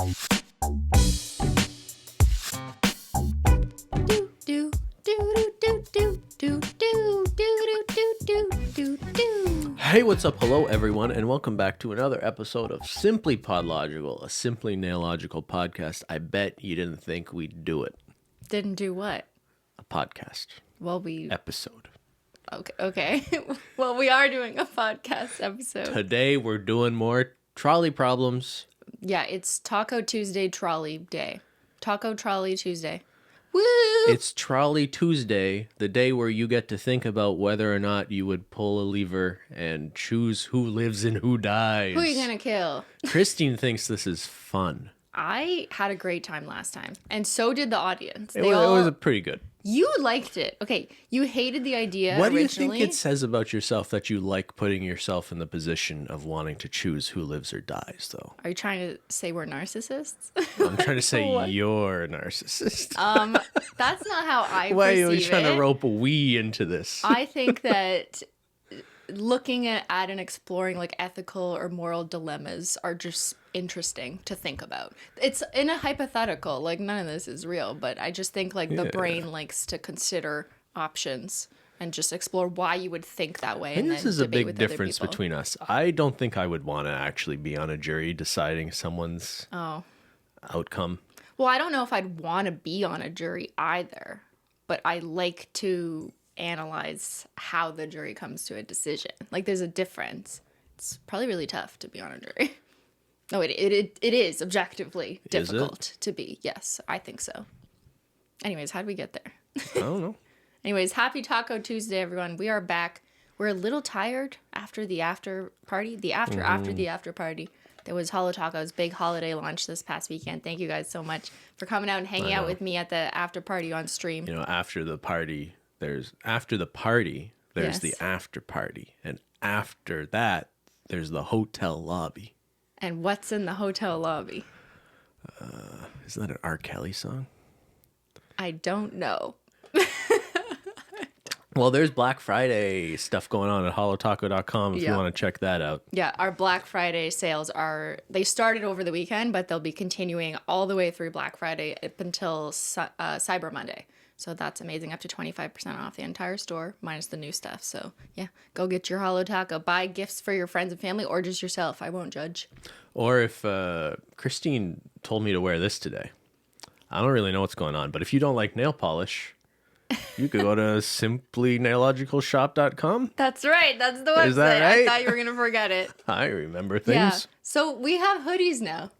Hey, what's up? Hello, everyone, and welcome back to another episode of SimplyPodLogical, a simply nailogical podcast. I bet you didn't think we'd do it. Didn't do what? A podcast. Well, episode. Okay. Well, we are doing a podcast episode. Today, we're doing more trolley problems. Yeah, it's Taco Tuesday Trolley Day. Taco Trolley Tuesday. Woo! It's Trolley Tuesday, the day where you get to think about whether or not you would pull a lever and choose who lives and who dies. Who are you gonna kill? Christine thinks this is fun. I had a great time last time, and so did the audience. It was pretty good. You liked it. Okay, you hated the idea What originally. do you think it says about yourself that you like putting yourself in the position of wanting to choose who lives or dies, though? Are you trying to say we're narcissists? I'm trying to say you're a narcissist. That's not how I perceive it. Why are you trying to rope we into this? I think that looking at and exploring like ethical or moral dilemmas are just interesting to think about. It's in a hypothetical, like none of this is real, but I just think like the brain likes to consider options and just explore why you would think that way. And this is a big difference between between us. I don't think I would want to actually be on a jury deciding someone's outcome. Well, I don't know if I'd want to be on a jury either, but I like to analyze how the jury comes to a decision. Like there's a difference. It's probably really tough to be on a jury. No, it is objectively difficult to be. Yes, I think so. Anyways, how did we get there? I don't know. Anyways, happy Taco Tuesday, everyone. We are back. We're a little tired after the after party. After the after party. There was Holo Taco's big holiday launch this past weekend. Thank you guys so much for coming out and hanging out with me at the after party on stream. You know, after the party, there's the after party. And after that, there's the hotel lobby. And what's in the hotel lobby? Isn't that an R. Kelly song? I don't know. Well, there's Black Friday stuff going on at holotaco.com if you want to check that out. Yeah, our Black Friday sales they started over the weekend, but they'll be continuing all the way through Black Friday up until Cyber Monday. So that's amazing. Up to 25% off the entire store, minus the new stuff. So yeah, go get your Holo Taco. Buy gifts for your friends and family or just yourself. I won't judge. Or if Christine told me to wear this today. I don't really know what's going on, but if you don't like nail polish, you could go to simplynailogicalshop.com. That's right. That's the website. Is that right? I thought you were going to forget it. I remember things. Yeah. So we have hoodies now.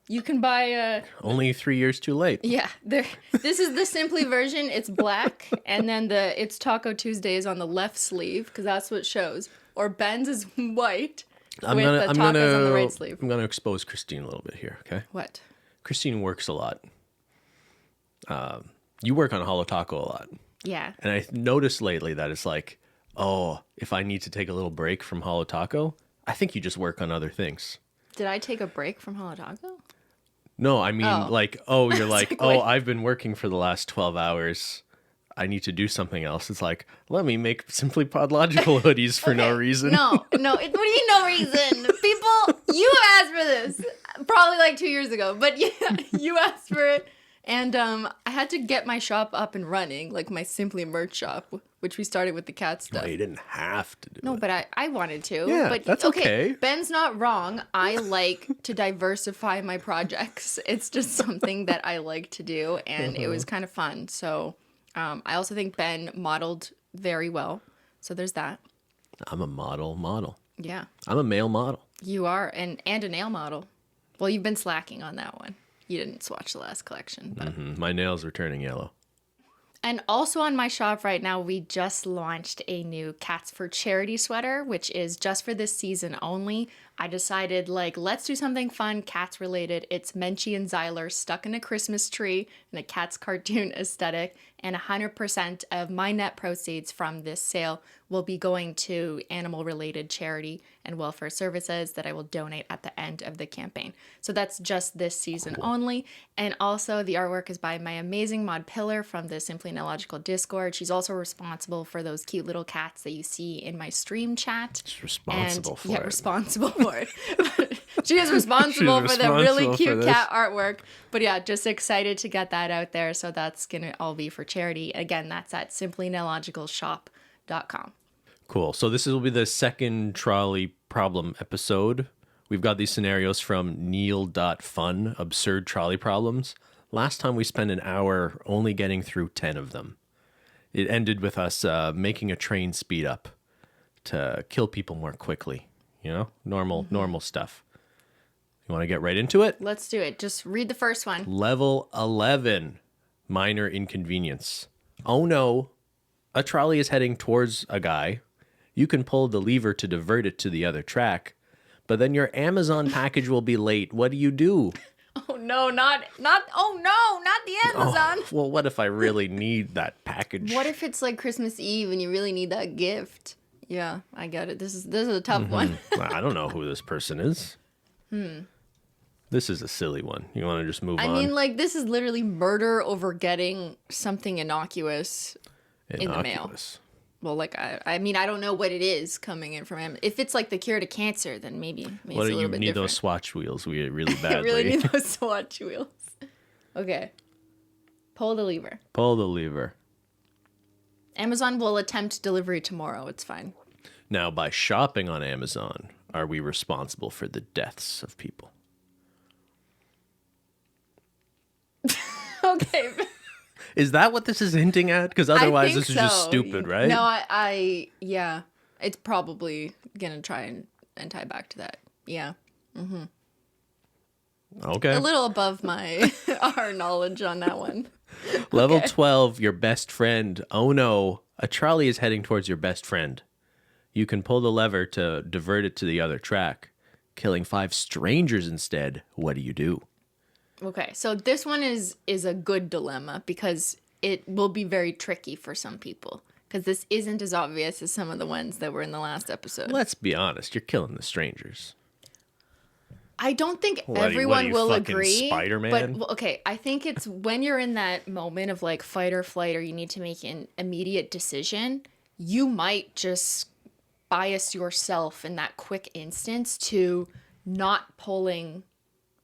You can buy only 3 years too late. Yeah, this is the Simply version. It's black, and then it's Taco Tuesdays on the left sleeve because that's what shows. Or Ben's is white with the tacos on the right sleeve. I'm gonna expose Christine a little bit here. Okay. What? Christine works a lot. You work on Holo Taco a lot. Yeah. And I noticed lately that it's like, oh, if I need to take a little break from Holo Taco, I think you just work on other things. Did I take a break from Holo Taco? No, I mean, you're like, wait. I've been working for the last 12 hours. I need to do something else. It's like, let me make SimplyPodLogical hoodies for no reason. No. What do you mean no reason? People, you asked for this probably like 2 years ago, but yeah, you asked for it. And I had to get my shop up and running, like my Simply merch shop, which we started with the cat stuff. No, you didn't have to do it. No, but I wanted to. Yeah, but, that's okay. Ben's not wrong. I like to diversify my projects. It's just something that I like to do, and it was kind of fun. So I also think Ben modeled very well. So there's that. I'm a model. Yeah. I'm a male model. You are, and a nail model. Well, you've been slacking on that one. You didn't swatch the last collection. But. My nails are turning yellow. And also on my shop right now, we just launched a new Cats for Charity sweater, which is just for this season only. I decided, let's do something fun, cats related. It's Menchie and Zyler stuck in a Christmas tree in a cat's cartoon aesthetic. And 100% of my net proceeds from this sale will be going to animal-related charity and welfare services that I will donate at the end of the campaign. So that's just this season only. And also the artwork is by my amazing mod Pillar from the Simply Nailogical Discord. She's also responsible for those cute little cats that you see in my stream chat. She's responsible for it. Yeah, responsible for for it. She is responsible for the really cute cat artwork. But yeah, just excited to get that out there. So that's going to all be for charity. Again, that's at simplynaiologicalshop.com. Cool. So this will be the second Trolley Problem episode. We've got these scenarios from Neil.fun, absurd trolley problems. Last time we spent an hour only getting through 10 of them. It ended with us making a train speed up to kill people more quickly. You know, normal stuff. You want to get right into it? Let's do it. Just read the first one. Level 11, minor inconvenience. Oh no, a trolley is heading towards a guy. You can pull the lever to divert it to the other track, but then your Amazon package will be late. What do you do? Oh no, not the Amazon. Oh, well, what if I really need that package? What if it's like Christmas Eve and you really need that gift? Yeah, I get it. This is a tough one. I don't know who this person is. This is a silly one. You want to just move on? I mean, like, this is literally murder over getting something innocuous in the mail. Well, like, I mean, I don't know what it is coming in from Amazon. If it's like the cure to cancer, then maybe it's a little bit different. You need those Swatch wheels really badly. I really need those Swatch wheels. Okay. Pull the lever. Pull the lever. Amazon will attempt delivery tomorrow. It's fine. Now, by shopping on Amazon, are we responsible for the deaths of people? Okay. Is that what this is hinting at? Because otherwise this is just stupid, right? No, yeah. It's probably going to try and tie back to that. Yeah. Mm-hmm. Okay. A little above our knowledge on that one. Level 12, your best friend. Oh no, a trolley is heading towards your best friend. You can pull the lever to divert it to the other track. Killing 5 strangers instead. What do you do? Okay, so this one is a good dilemma because it will be very tricky for some people because this isn't as obvious as some of the ones that were in the last episode. Let's be honest, you're killing the strangers. I don't think everyone will agree. Spider-Man? But okay, I think it's when you're in that moment of like fight or flight or you need to make an immediate decision, you might just bias yourself in that quick instance to pulling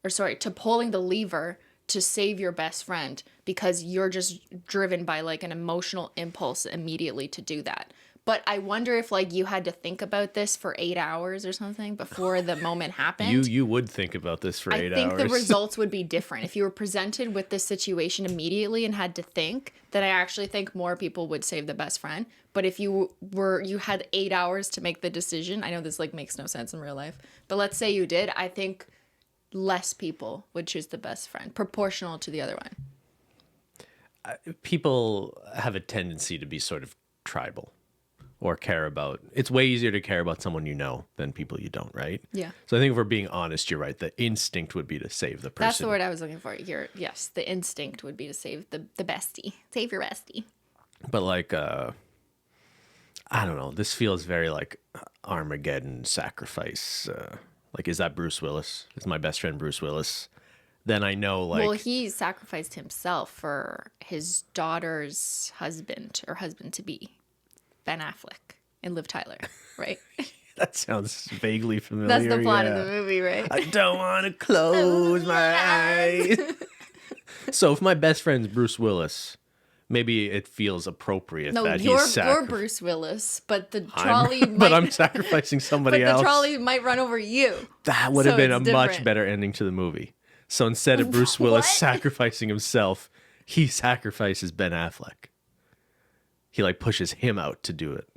the lever to save your best friend because you're just driven by like an emotional impulse immediately to do that. But I wonder if like you had to think about this for 8 hours or something before the moment happened. You would think about this for 8 hours. I think the results would be different. If you were presented with this situation immediately and had to think, then I actually think more people would save the best friend. But if you had 8 hours to make the decision, I know this like makes no sense in real life, but let's say you did, I think less people would choose the best friend, proportional to the other one. People have a tendency to be sort of tribal. Or care about, it's way easier to care about someone you know than people you don't, right? Yeah. So I think if we're being honest, you're right. The instinct would be to save the person. That's the word I was looking for. Yes, the instinct would be to save the bestie. Save your bestie. But like, I don't know. This feels very like Armageddon sacrifice. Like, is that Bruce Willis? Is my best friend Bruce Willis? Then I know like... Well, he sacrificed himself for his daughter's husband or husband-to-be. Ben Affleck and Liv Tyler, right? That sounds vaguely familiar. That's the plot of the movie, right? I don't want to close my eyes. So if my best friend's Bruce Willis, maybe it feels appropriate that he's you're Bruce Willis, but the trolley but I'm sacrificing somebody else. But the trolley might run over you. That would have been a much better ending to the movie. So instead of Bruce Willis sacrificing himself, he sacrifices Ben Affleck. He like pushes him out to do it.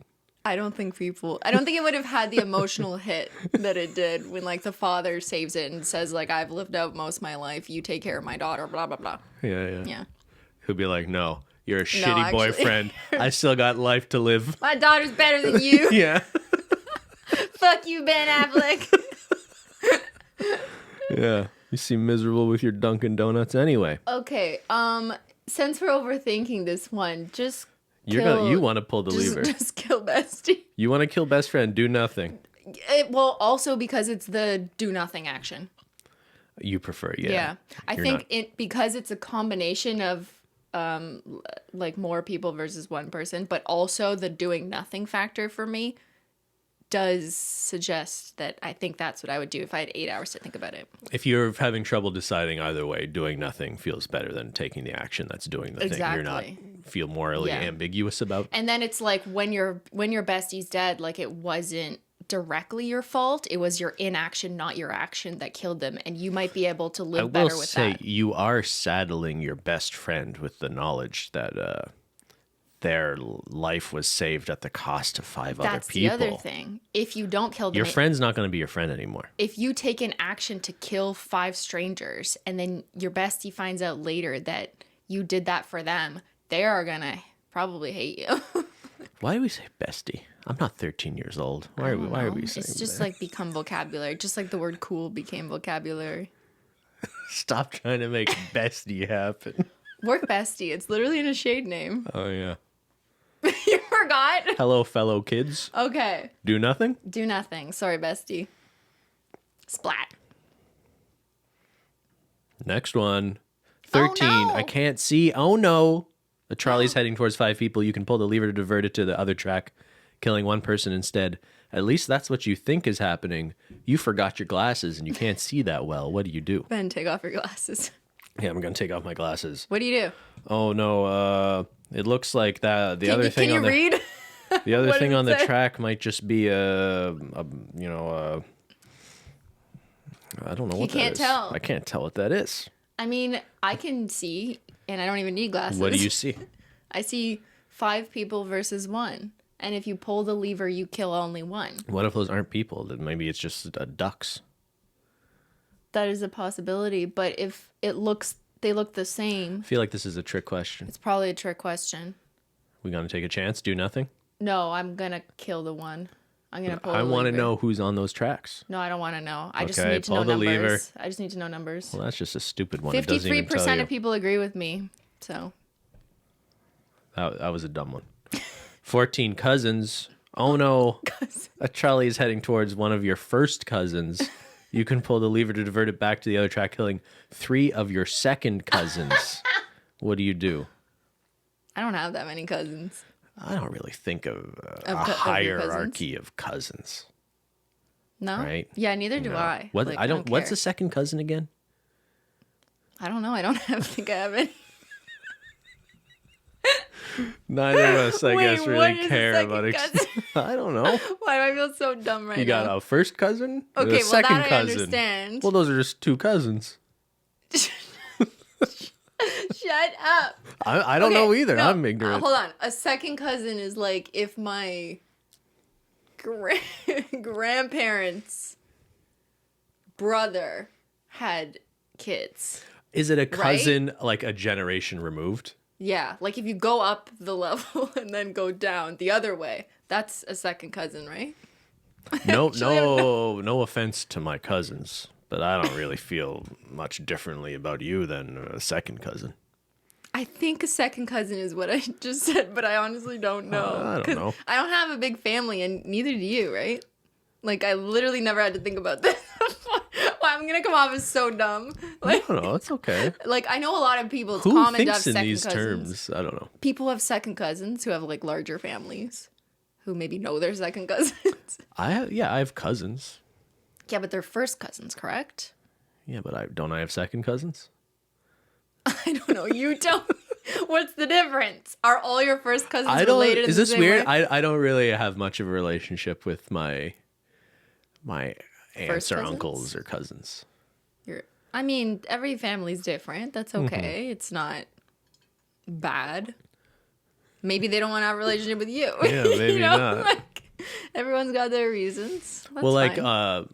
I don't think it would have had the emotional hit that it did when like the father saves it and says like, I've lived out most of my life. You take care of my daughter, blah, blah, blah. Yeah. He'll be like, no, you're a shitty boyfriend. I still got life to live. My daughter's better than you. Yeah. Fuck you, Ben Affleck. Yeah. You seem miserable with your Dunkin' Donuts anyway. Okay. Since we're overthinking this one, just... You want to pull the lever. Just kill Bestie. You want to kill best friend, do nothing. Well, also because it's the do nothing action. You prefer, yeah. Yeah. I think because it's a combination of like more people versus one person, but also the doing nothing factor for me does suggest that I think that's what I would do if I had 8 hours to think about it. If you're having trouble deciding either way, doing nothing feels better than taking the action that's doing the thing. You're not feel morally ambiguous about. And then it's like when your bestie's dead, like it wasn't directly your fault. It was your inaction, not your action, that killed them. And you might be able to live better with that. I will say you are saddling your best friend with the knowledge that their life was saved at the cost of 5 other people. That's the other thing. If you don't kill them, your friend's not going to be your friend anymore. If you take an action to kill 5 strangers and then your bestie finds out later that you did that for them, they are going to probably hate you. Why do we say bestie? I'm not 13 years old. Why are we saying It's just that? like become vocabulary. Just like the word cool became vocabulary. Stop trying to make bestie happen. Work bestie. It's literally in a shade name. Oh, yeah. You forgot? Hello, fellow kids. Okay. Do nothing? Do nothing. Sorry, bestie. Splat. Next one. 13. Oh, no. I can't see. Oh, no. The trolley's heading towards 5 people. You can pull the lever to divert it to the other track, killing one person instead. At least that's what you think is happening. You forgot your glasses and you can't see that well. What do you do? Ben, take off your glasses. Yeah, I'm going to take off my glasses. What do you do? Oh, no. It looks like that. The other thing can on you the read? the other What thing does on it the say? track might just be I don't know what that is. You can't tell. I can't tell what that is. I mean, I can see, and I don't even need glasses. What do you see? I see 5 people versus 1. And if you pull the lever, you kill only 1. What if those aren't people? Then maybe it's just ducks. That is a possibility. But if they look the same, I feel like this is a trick question. it's probably a trick question. We gonna take a chance? Do nothing? No, I'm going to kill the 1. I'm going to pull the I lever. want to know who's on those tracks. No, I don't want to know. I just Okay, need to know pull the lever. numbers. I just need to know numbers. Well, that's just a stupid one. It doesn't even tell 53% you. of people agree with me. So That was a dumb one. 14 cousins. Oh no. A trolley is heading towards one of your first cousins. You can pull the lever to divert it back to the other track, killing 3 of your second cousins. What do you do? I don't have that many cousins. I don't really think of a Of your hierarchy of cousins. No? Right? Yeah, neither do No. I. What? Like, I don't. What's care. the second cousin again? I don't know. I don't think I have any. Neither of us, I guess, what really is the care second about. cousin? I don't know. Why do I feel so dumb right You now? got a first cousin. And Okay, a well, second that I cousin. understand. Well, those are just 2 cousins. Shut up. I don't Okay, know either. no, I'm ignorant. hold on. A second cousin is like if my grandparents' brother had kids. Is it a cousin like a generation removed? Yeah, like if you go up the level and then go down the other way, that's a second cousin, right? No, Actually, I don't no offense to my cousins, but I don't really feel much differently about you than a second cousin. I think a second cousin is what I just said, but I honestly don't know. I don't 'Cause know. I don't have a big family, and neither do you, right? Like, I literally never had to think about this. Wow, I'm gonna come off as so dumb. Like, No, it's okay. like I know a lot of people. It's Who common to have thinks in second these cousins. terms? I don't know. People have second cousins who have like larger families, who maybe know their second cousins. I have cousins. Yeah, but they're first cousins, correct? Yeah, but I have second cousins? I don't know. You don't. What's the difference? Are all your first cousins I don't. related? in Is the this same weird? way? I don't really have much of a relationship with my aunts First or cousins? uncles or cousins. I mean, every family's different. That's Mm-hmm. okay. It's not bad. Maybe they don't want to have a relationship with you. Yeah, maybe not. Like, everyone's got their reasons. That's Well, like, fine. I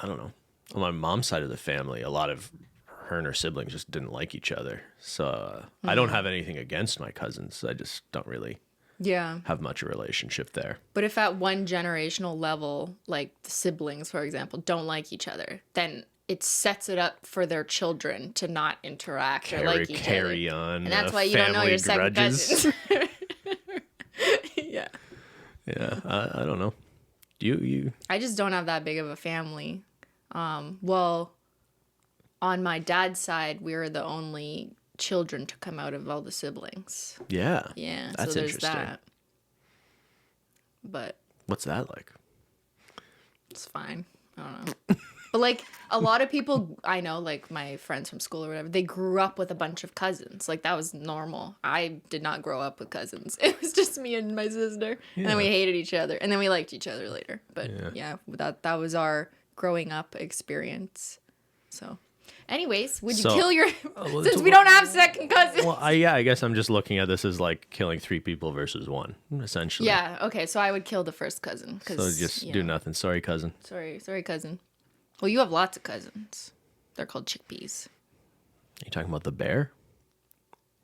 don't know. On my mom's side of the family, a lot of her and her siblings just didn't like each other. So I don't have anything against my cousins. I just don't really Yeah. have much of a relationship there. But if at one generational level, like the siblings, for example, don't like each other, then it sets it up for their children to not interact or like each Carry other. on. And that's why you don't know your second cousins. Yeah. Yeah, I don't know. You I just don't have that big of a family. Well, on my dad's side, we were the only children to come out of all the siblings. yeah. Yeah, That's so there's interesting. that. But What's that like? It's fine. I don't know. But like a lot of people I know, like my friends from school or whatever, they grew up with a bunch of cousins. Like that was normal. I did not grow up with cousins. It was just me and my sister. And then we hated each other. And then we liked each other later. But that was our growing up experience. So anyways, would you kill your since we don't have second cousins? Well, I guess I'm just looking at this as like killing 3 people versus 1, essentially. Yeah, okay, so I would kill the first cousin. So just do nothing. Sorry, cousin. Sorry, cousin. Well, you have lots of cousins. They're called chickpeas. You talking about the bear?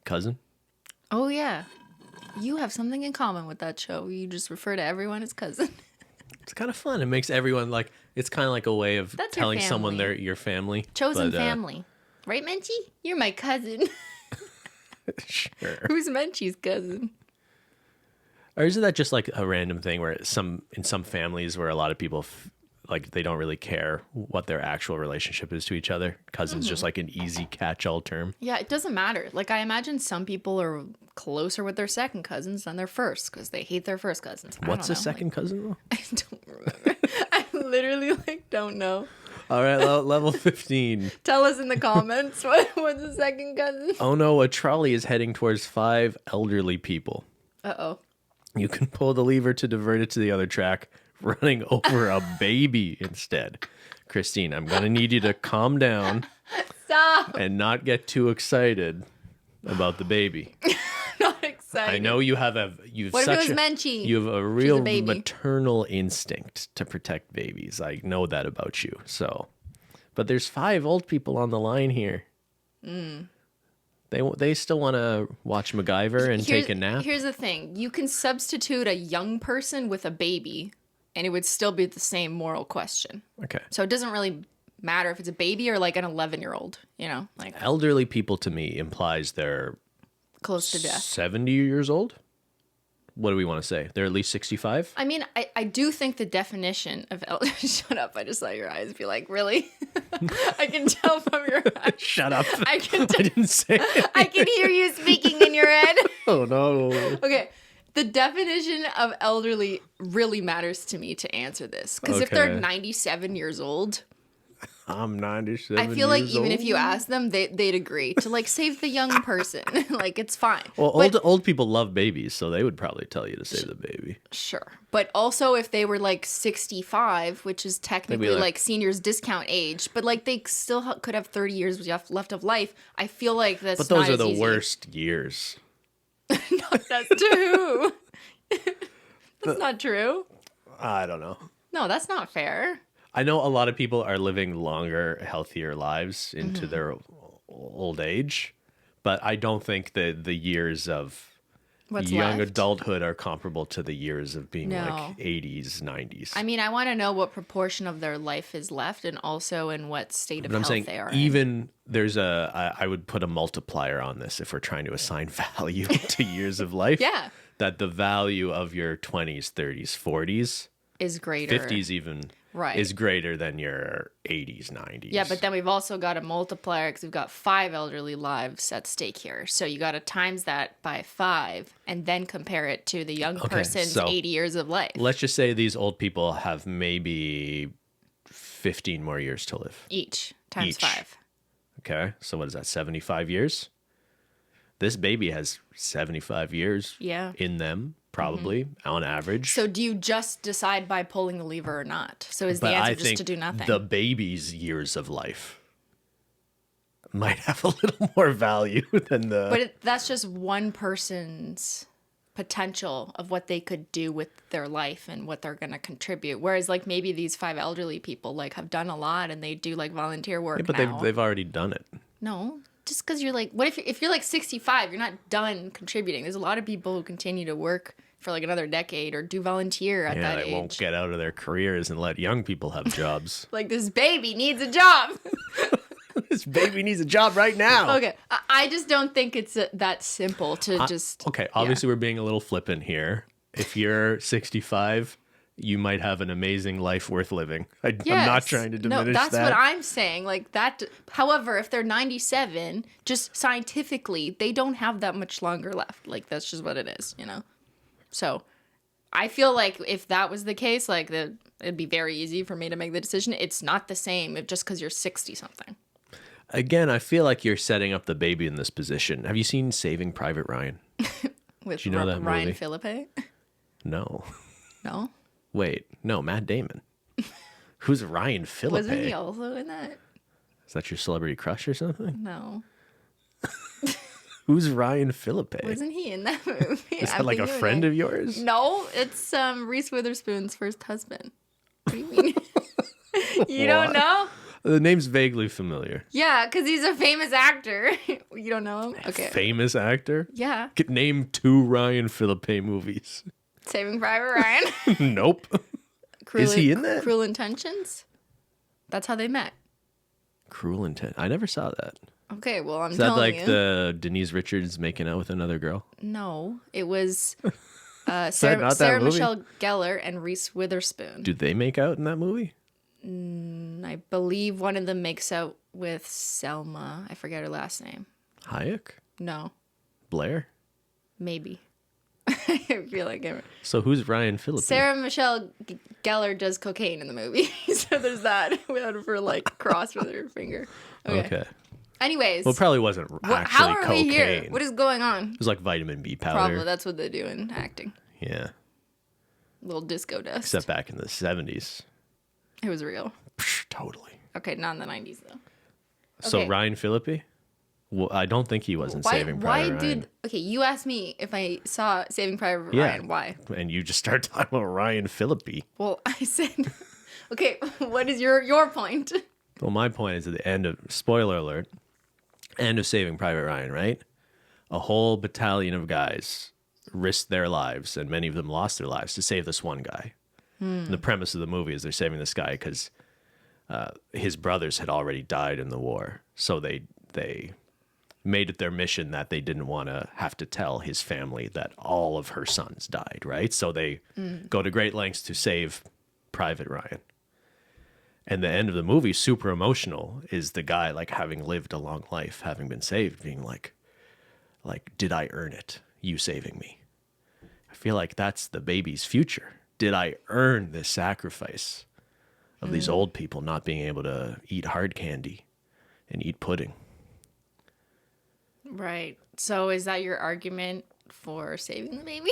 Cousin? Oh, yeah. You have something in common with that show. You just refer to everyone as cousin. It's kind of fun. It makes everyone like, it's kind of like a way of That's telling your someone family. they're your family. Chosen family. Right, Menchie? You're my cousin. Sure. Who's Menchie's cousin? Or isn't that just like a random thing where in some families where a lot of people like they don't really care what their actual relationship is to each other? Cousin's just like an easy catch-all term. Yeah, it doesn't matter. Like I imagine some people are closer with their second cousins than their first because they hate their first cousins. What's a second cousin though? I don't remember. I literally don't know. All right, level 15. Tell us in the comments what's a second cousin. Oh no, a trolley is heading towards 5 elderly people. Uh-oh. You can pull the lever to divert it to the other track, running over a baby instead. Cristine, I'm going to need you to calm down. Stop. And not get too excited about the baby. Not excited. I know you have What if it was Menchie? You have a real baby. maternal instinct to protect babies. I know that about you. So, but there's 5 old people on the line here. They still want to watch MacGyver and take a nap. Here's the thing. You can substitute a young person with a baby, and it would still be the same moral question. Okay. So it doesn't really matter if it's a baby or like an 11-year-old, like Elderly people to me implies they're close to death. 70 years old? What do we want to say? They're at least 65? I mean, I do think the definition of shut up. I just saw your eyes be like, really? I can tell from your eyes. Shut up. I didn't say it. I can hear you speaking in your head. Oh, no. Okay. The definition of elderly really matters to me to answer this. Because if they're 97 years old, I'm 97 I feel like years even old. if you ask them, they'd agree to like save the young person. Like it's fine. Well, But- old people love babies, so they would probably tell you to save the baby. Sure. But also if they were like 65, which is technically like seniors discount age, but like they still could have 30 years left of life, I feel like that's But those not are the as easy. worst years. No, that's true. That's not true. I don't know. No, that's not fair. I know a lot of people are living longer, healthier lives into their old age, but I don't think that the years of What's young left? adulthood are comparable to the years of being No. like 80s, 90s. I mean, I want to know what proportion of their life is left and also in what state of But I'm health saying they are in. even there's I would put a multiplier on this if we're trying to assign value to years of life. Yeah. That the value of your 20s, 30s, 40s, Is greater. 50s even Right. is greater than your 80s, 90s. Yeah, but then we've also got a multiplier because we've got 5 elderly lives at stake here. So you got to times that by 5 and then compare it to the young person's so 80 years of life. Let's just say these old people have maybe 15 more years to live. Each times Each. 5. Okay, so what is that, 75 years? This baby has 75 years Yeah. in them, probably, on average. So do you just decide by pulling the lever or not? So is the But answer I just think to do nothing? the baby's years of life might have a little more value than the... But that's just one person's potential of what they could do with their life and what they're going to contribute. Whereas like maybe these 5 elderly people like have done a lot and they do like volunteer work Yeah, but now. they've already done it. No, just because you're like, what if you're like 65, you're not done contributing. There's a lot of people who continue to work for like another decade or do volunteer at Yeah, that they age. won't get out of their careers and let young people have jobs. Like this baby needs a job. This baby needs a job right now. Okay, I just don't think it's that simple to just. Okay, obviously we're being a little flippant here. If you're 65, you might have an amazing life worth living. I'm not Yes. trying to No, diminish that's that. what I'm saying. Like that. However, if they're 97, just scientifically, they don't have that much longer left. Like that's just what it is, So I feel like if that was the case, like it'd be very easy for me to make the decision. It's not the same just because you're 60 something. Again, I feel like you're setting up the baby in this position. Have you seen Saving Private Ryan? With you know that Ryan movie? Philippe? No. No? Wait, no, Matt Damon. Who's Ryan Philippe? Wasn't he also in that? Is that your celebrity crush or something? No. Who's Ryan Philippe? Wasn't he in that movie? Is that like a friend of yours? No, it's Reese Witherspoon's first husband. What do you mean? You don't know? The name's vaguely familiar. Yeah, because he's a famous actor. You don't know him? Okay. Famous actor? Yeah. Name 2 Ryan Philippe movies. Saving Private Ryan. Nope. Is he in that? Cruel Intentions? That's how they met. Cruel Intent. I never saw that. Okay, well, I'm Is that telling like you. the Denise Richards making out with another girl? No, it was not Sarah that movie? Michelle Gellar and Reese Witherspoon. Do they make out in that movie? I believe one of them makes out with Selma. I forget her last name. Hayek? No, Blair? maybe. I feel like it. So who's Ryan Philippe? Sarah Michelle Gellar does cocaine in the movie, so there's that. Without her like crossed with her finger. Okay. Anyways, Well, it probably wasn't actually how are cocaine. we here? What is going on? It was like vitamin B powder. Probably that's what they do in acting. Yeah. Little disco dust. Except back in the 70s. It was real. Psh, totally. Okay, not in the 90s though. So Okay. Ryan Philippe? Well, I don't think he was in Saving Private Ryan. Okay, you asked me if I saw Saving Private Yeah. Ryan. Why? And you just start talking about Ryan Philippe. Well, I said, okay, what is your point? Well, my point is at the end of, spoiler alert, end of Saving Private Ryan, right? A whole battalion of guys risked their lives, and many of them lost their lives to save this one guy. And the premise of the movie is they're saving this guy because his brothers had already died in the war. So they made it their mission that they didn't want to have to tell his family that all of her sons died, right? So they go to great lengths to save Private Ryan. And the end of the movie, super emotional, is the guy like having lived a long life, having been saved, being like, did I earn it? You saving me. I feel like that's the baby's future. Did I earn this sacrifice of these old people not being able to eat hard candy and eat pudding? Right. So is that your argument for saving the baby?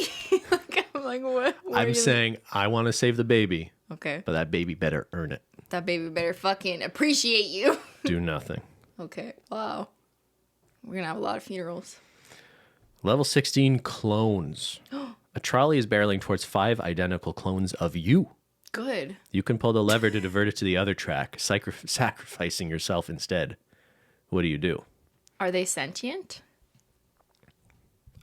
I'm like, what? I'm saying I want to save the baby, Okay. but that baby better earn it. That baby better fucking appreciate you. Do nothing. Okay. Wow. We're gonna have a lot of funerals. Level 16 clones. A trolley is barreling towards 5 identical clones of you. Good. You can pull the lever to divert it to the other track, sacrificing yourself instead. What do? Are they sentient?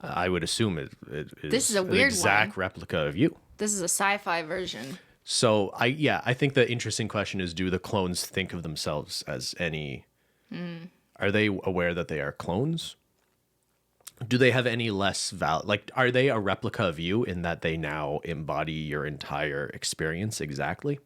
I would assume it is This is a an weird exact replica of you. This is a sci-fi version. So I think the interesting question is, do the clones think of themselves as any? Are they aware that they are clones? Do they have any less like, are they a replica of you in that they now embody your entire experience exactly?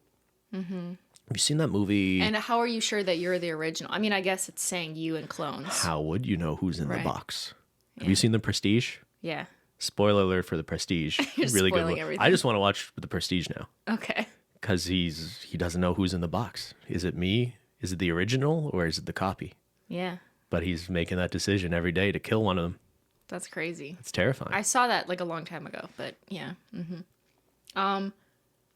Mm-hmm. Have you seen that movie? And how are you sure that you're the original? I mean, I guess it's saying you and clones. How would you know who's in the Right. box? Have you seen The Prestige? Yeah. Spoiler alert for The Prestige. You're Really good. spoiling Movie. everything. I just want to watch The Prestige now Okay. because he doesn't know who's in the box. Is it me? Is it the original or is it the copy? Yeah. But he's making that decision every day to kill one of them. That's crazy. It's terrifying. I saw that like a long time ago, but yeah. I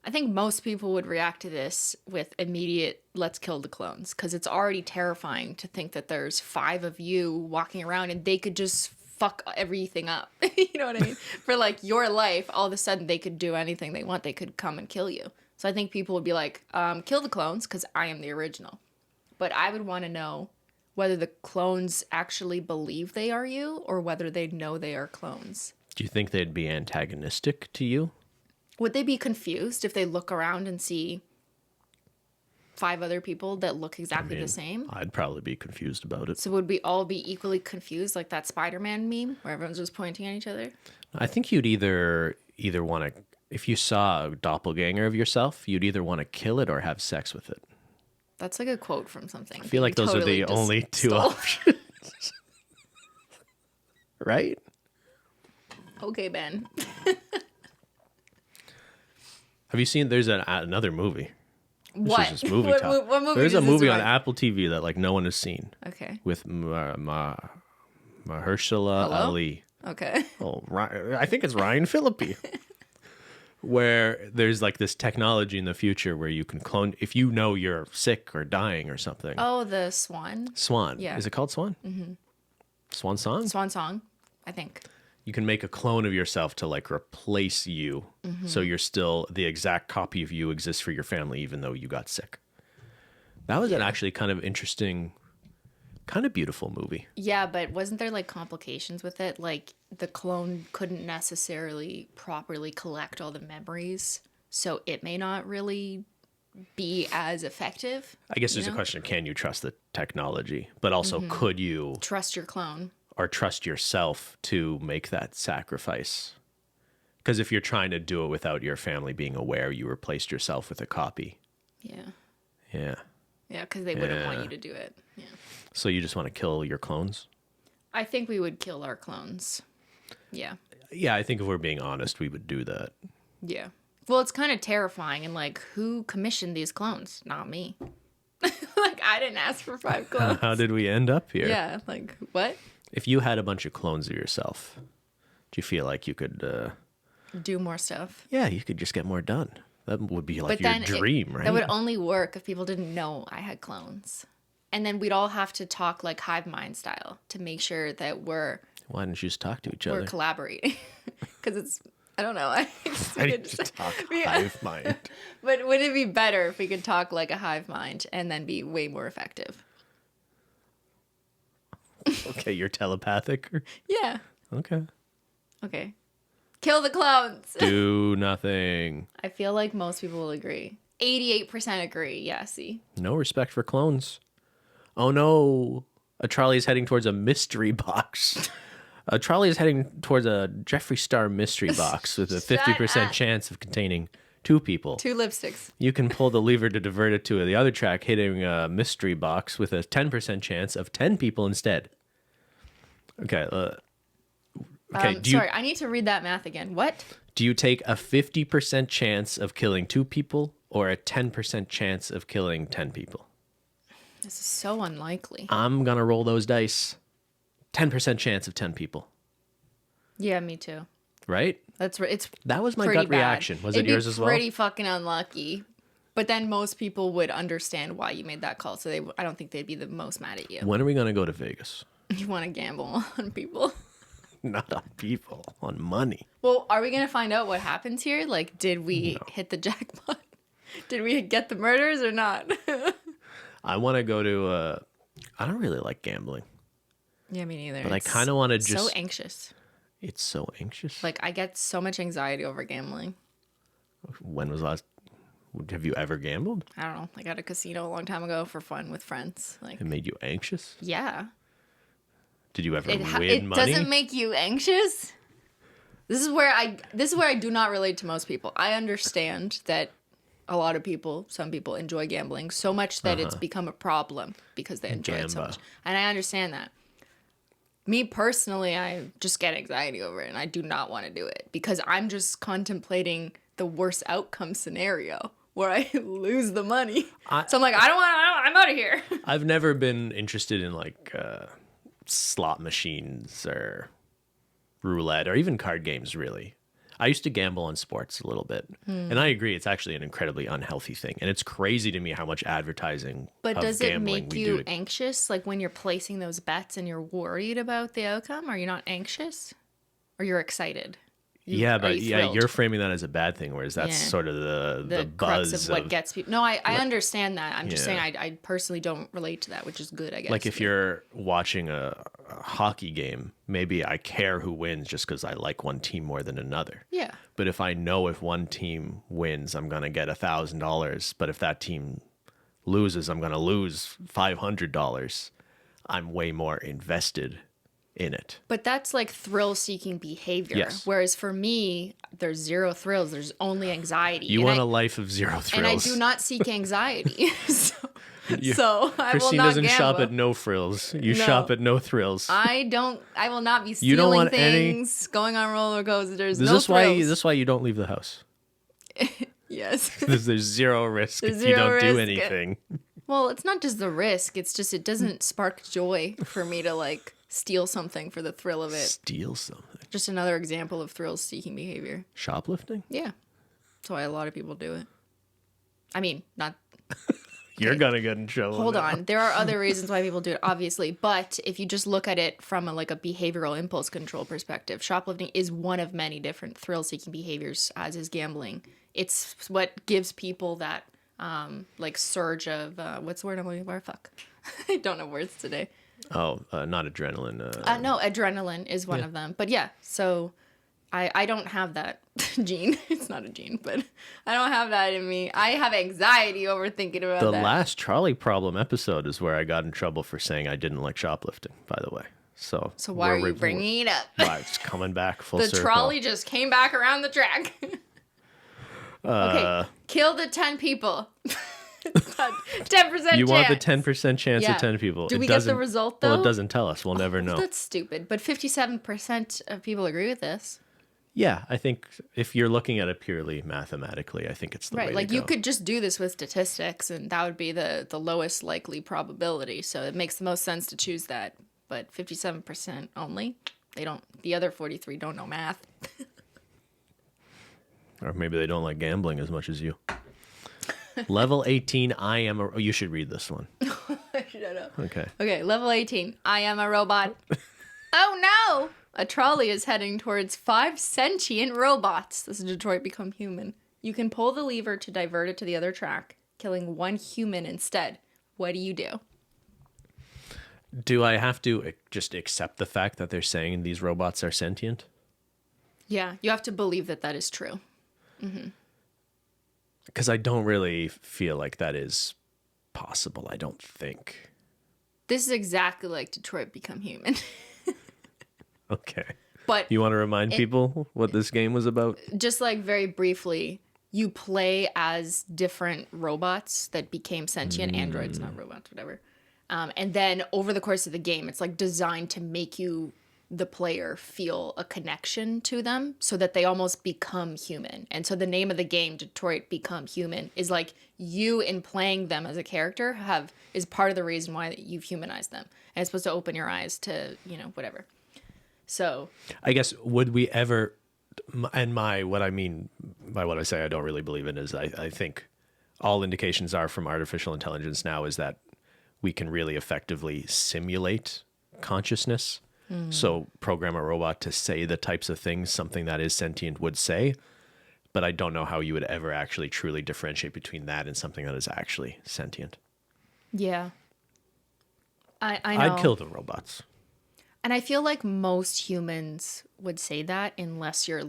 think most people would react to this with immediate let's kill the clones because it's already terrifying to think that there's 5 of you walking around and they could just fuck everything up. You know what I mean? For like your life, all of a sudden they could do anything they want. They could come and kill you. So I think people would be like, kill the clones because I am the original. But I would want to know whether the clones actually believe they are you or whether they know they are clones. Do you think they'd be antagonistic to you? Would they be confused if they look around and see 5 other people that look exactly the same? I'd probably be confused about it. So would we all be equally confused like that Spider-Man meme where everyone's just pointing at each other? I think you'd either want to, if you saw a doppelganger of yourself, you'd either want to kill it or have sex with it. That's like a quote from something. I feel like those are the only 2 options. Right? Okay, Ben. Have you seen? There's another movie. What? This is just movie talk. What movie? There's a does this movie on run? Apple TV that like no one has seen Okay. with Mahershala Hello? Ali. Okay. Oh, I think it's Ryan Phillippe. Where there's like this technology in the future where you can clone if you know you're sick or dying or something. Oh, the Swan. Swan. Yeah. Is it called Swan? Mm-hmm. Swan Song? Swan Song, I think. You can make a clone of yourself to like replace you. So you're still the exact copy of you exists for your family, even though you got sick. That was an actually kind of interesting, kind of beautiful movie. Yeah, but wasn't there like complications with it? Like the clone couldn't necessarily properly collect all the memories, so it may not really be as effective. I guess there's a question, can you trust the technology? But also, could you Trust your clone. or trust yourself to make that sacrifice? Because if you're trying to do it without your family being aware, you replaced yourself with a copy. Yeah. Yeah. Yeah, because they wouldn't want you to do it. Yeah. So you just want to kill your clones? I think we would kill our clones. Yeah. Yeah, I think if we're being honest, we would do that. Yeah. Well, it's kind of terrifying. And like, who commissioned these clones? Not me. Like, I didn't ask for 5 clones. How did we end up here? Yeah. Like, what? If you had a bunch of clones of yourself, do you feel like you could... Do more stuff. Yeah, you could just get more done. That would be like your dream, right? That would only work if people didn't know I had clones. And then we'd all have to talk like hive mind style to make sure that we're Why didn't you just talk to each other? collaborating. Because it's, I don't know. Why didn't you talk hive mind? But would it be better if we could talk like a hive mind and then be way more effective? Okay, you're telepathic? Yeah. Okay. Okay. Kill the clones. Do nothing. I feel like most people will agree. 88% agree. Yeah, see? No respect for clones. Oh no. A trolley is heading towards a mystery box. A trolley is heading towards a Jeffree Star mystery box with a 50% chance of containing 2 people. 2 lipsticks. You can pull the lever to divert it to the other track, hitting a mystery box with a 10% chance of 10 people instead. Okay. Sorry, I need to read that math again. What? Do you take a 50% chance of killing 2 people or a 10% chance of killing 10 people? This is so unlikely. I'm going to roll those dice. 10% chance of 10 people. Yeah, me too. Right? That's right. That was my pretty gut bad. reaction. Was it It'd be yours as well? Pretty fucking unlucky. But then most people would understand why you made that call, so I don't think they'd be the most mad at you. When are we going to go to Vegas? You want to gamble on people. Not on people, on money. Well, are we going to find out what happens here? Like, did we hit the jackpot? Did we get the murders or not? I want to go to, I don't really like gambling. Yeah, me neither. But I kind of want to just... so anxious. It's so anxious. Like, I get so much anxiety over gambling. When was last... Have you ever gambled? I don't know. I got a casino a long time ago for fun with friends. Like, It made you anxious? yeah. Did you ever win It money? doesn't make you anxious. This is where I do not relate to most people. I understand that a lot of people, some people enjoy gambling so much that it's become a problem because they enjoy it so Gamba. much. And I understand that. Me personally, I just get anxiety over it and I do not want to do it because I'm just contemplating the worst outcome scenario where I lose the money. So I'm like, I'm out of here. I've never been interested in like slot machines or roulette or even card games, really. I used to gamble on sports a little bit. And I agree, it's actually an incredibly unhealthy thing. And it's crazy to me how much advertising But of does it gambling make we you do to... anxious? Like when you're placing those bets and you're worried about the outcome? Are you not anxious? Or you're excited? Yeah, Are but you yeah, thrilled? you're framing that as a bad thing, whereas that's Yeah. sort of the crux buzz of what gets people. No, I understand that. I'm just Yeah. saying I personally don't relate to that, which is good, I guess. Like if you're watching a hockey game, maybe I care who wins just because I like one team more than another. Yeah. But if I know if one team wins, I'm going to get $1,000. But if that team loses, I'm going to lose $500. I'm way more invested in it. But that's like thrill-seeking behavior. Yes. Whereas for me, there's zero thrills. There's only anxiety. You want a life of zero thrills. And I do not seek anxiety. so I will Christine not doesn't shop gamble. at no frills. You No. shop at no thrills. I will not be You stealing don't want any- things, going on roller coasters. Is no this thrills. why you don't leave the house? Yes. There's zero risk There's if you zero don't do risk. anything. Well, it's not just the risk. It's just it doesn't spark joy for me to like steal something for the thrill of it. Steal something. Just another example of thrill-seeking behavior. Shoplifting? Yeah. That's why a lot of people do it. I mean, not... You're gonna get in trouble. Hold now. on. There are other reasons why people do it, obviously. But if you just look at it from a behavioral impulse control perspective, shoplifting is one of many different thrill-seeking behaviors, as is gambling. It's what gives people that surge of what's the word I'm looking for? Fuck. I don't know words today. Oh, not adrenaline. No, adrenaline is one of them. But yeah, so I don't have that gene. It's not a gene, but I don't have that in me. I have anxiety over thinking about The that. last Trolley Problem episode is where I got in trouble for saying I didn't like shoplifting, by the way. So Why are you bringing it up? It's coming back full The circle. trolley just came back around the track. Okay, kill the 10 people. 10% You want the chance. 10% chance Yeah. of 10 people. Do we get the result, though? Well, it doesn't tell us. We'll never know. That's stupid. But 57% of people agree with this. Yeah, I think if you're looking at it purely mathematically, I think it's the way Right, to you go. could just do this with statistics, and that would be the lowest likely probability. So it makes the most sense to choose that. But 57% only, the other 43 don't know math. Or maybe they don't like gambling as much as you. Level 18, I am a... Oh, you should read this one. Shut up. Okay. Okay, level 18, I am a robot. Oh no! A trolley is heading towards 5 sentient robots. This is Detroit Become Human. You can pull the lever to divert it to the other track, killing 1 human instead. What do you do? Do I have to just accept the fact that they're saying these robots are sentient? Yeah, you have to believe that is true. Because I don't really feel like that is possible, I don't think. This is exactly like Detroit Become Human. Okay. But You want to remind people what this game was about? just like very briefly, you play as different robots that became sentient androids, not robots, whatever. And then over the course of the game, it's like designed to make you, the player, feel a connection to them so that they almost become human. And so the name of the game, Detroit Become Human, is like you in playing them as a character is part of the reason why you've humanized them. And it's supposed to open your eyes to, whatever. So I guess, would we ever... And what I mean by what I say I don't really believe in is I think all indications are from artificial intelligence now is that we can really effectively simulate consciousness. So program a robot to say the types of things something that is sentient would say. But I don't know how you would ever actually truly differentiate between that and something that is actually sentient. yeah, I know. I'd kill the robots. And I feel like most humans would say that unless you're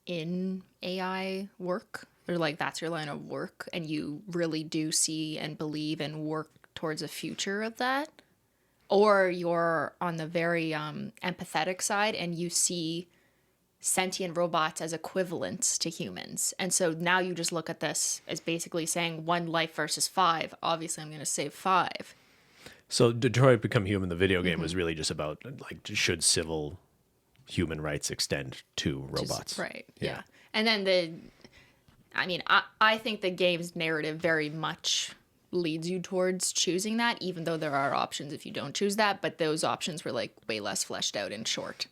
in AI work or like that's your line of work and you really do see and believe and work towards a future of that. Or you're on the very empathetic side and you see sentient robots as equivalents to humans. And so now you just look at this as basically saying 1 life versus 5. Obviously, I'm going to save 5. So Detroit Become Human, the video game, was really just about like should civil human rights extend to robots? Right. Yeah. And then I think the game's narrative very much leads you towards choosing that, even though there are options if you don't choose that. But those options were like way less fleshed out and short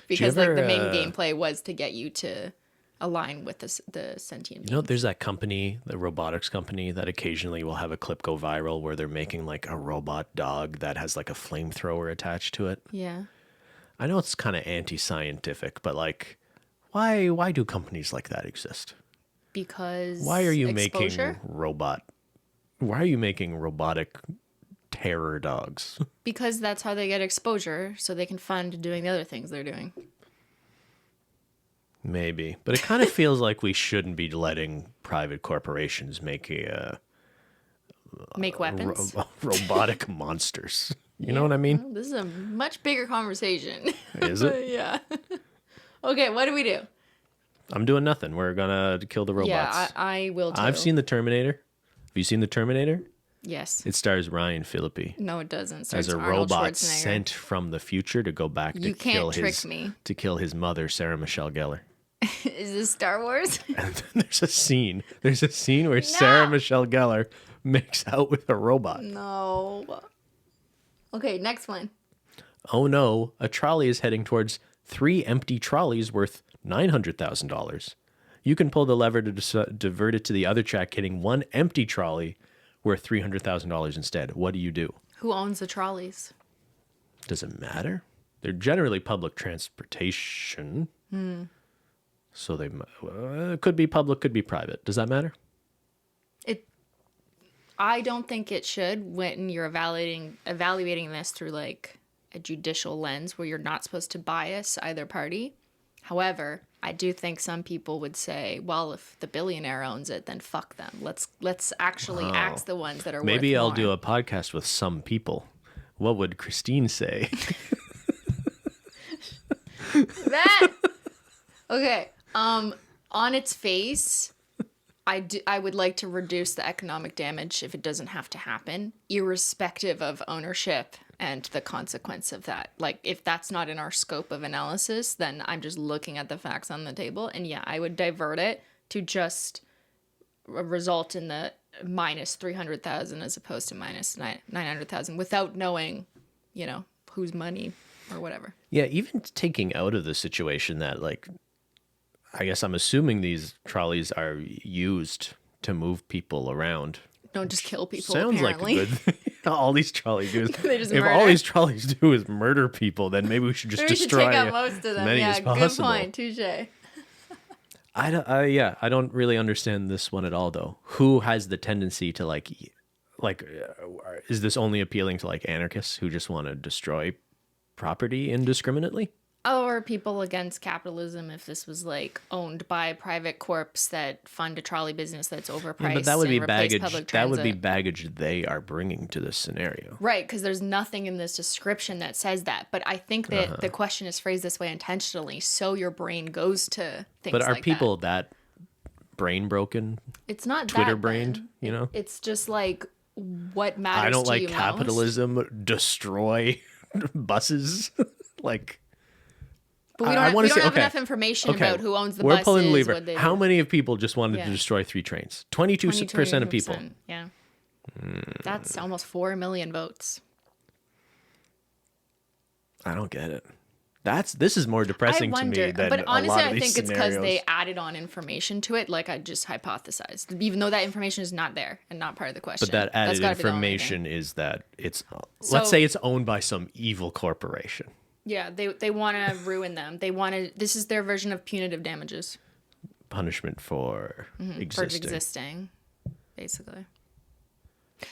because like the main gameplay was to get you to align with the sentient being. There's that company, the robotics company, that occasionally will have a clip go viral where they're making like a robot dog that has like a flamethrower attached to it. Yeah. I know it's kind of anti-scientific, but like, why do companies like that exist? Because Why are you exposure? Why are you making robotic terror dogs? Because that's how they get exposure, so they can fund doing the other things they're doing. Maybe, but it kind of feels like we shouldn't be letting private corporations make Make weapons. Robotic monsters. You know what I mean? Well, this is a much bigger conversation. Is it? Yeah. Okay, what do we do? I'm doing nothing. We're gonna kill the robots. Yeah, I will too. I've seen the Terminator. Have you seen the Terminator? Yes. It stars Ryan Phillippe No, it doesn't. as Starts a Arnold robot Schwarzenegger. sent from the future to go back to You can't kill trick his me. to kill his mother, Sarah Michelle Gellar. Is this Star Wars? And then there's a scene. There's a scene where Sarah Michelle Gellar makes out with a robot. No. Okay, next one. Oh no, a trolley is heading towards 3 empty trolleys worth $900,000. You can pull the lever to divert it to the other track, hitting 1 empty trolley worth $300,000 instead. What do you do? Who owns the trolleys? Does it matter? They're generally public transportation. So they could be public, could be private. Does that matter? I don't think it should when you're evaluating this through like a judicial lens where you're not supposed to bias either party. However, I do think some people would say, well, if the billionaire owns it, then fuck them. Let's actually axe the ones that are Maybe worth I'll more. do a podcast with some people. What would Cristine say? That okay. On its face, I would like to reduce the economic damage if it doesn't have to happen, irrespective of ownership and the consequence of that. Like, if that's not in our scope of analysis, then I'm just looking at the facts on the table. And yeah, I would divert it to just result in the minus 300,000 as opposed to minus 900,000 without knowing, whose money or whatever. Yeah, even taking out of the situation that, like, I guess I'm assuming these trolleys are used to move people around. Don't just kill people, Sounds apparently. like a good thing. All these trolleys do is, They just if murder. all these trolleys do is murder people, then maybe we should just Maybe we should destroy take out as most of them. many Yeah, as possible. good point. Touche. I don't really understand this one at all, though. Who has the tendency to is this only appealing to like anarchists who just want to destroy property indiscriminately? Or people against capitalism if this was like owned by private corps that fund a trolley business that's overpriced. Yeah, but that would and be replace baggage. public That would be transit. baggage they are bringing to this scenario. Right, because there's nothing in this description that says that. But I think that the question is phrased this way intentionally, so your brain goes to things But are like people that brain broken, It's not Twitter that brained? then. You know, It's just like what matters I don't to like you most. capitalism. Destroy buses. Like, But we I don't wanna have say- enough okay. information okay, about who owns the we're buses. pulling the lever. What they How do. many of people just wanted Yeah. to destroy 3 trains? 22% of people. 22%, yeah. That's almost 4 million votes. I don't get it. This is more depressing I wonder, to me than but a honestly, lot of I these think it's because scenarios. they added on information to it, like I just hypothesized, even though that information is not there and not part of the question. But that That's added gotta be the only thing. information is that it's, So- let's say it's owned by some evil corporation. Yeah, they want to ruin them. They want to. This is their version of punitive damages Punishment for for existing. existing, basically.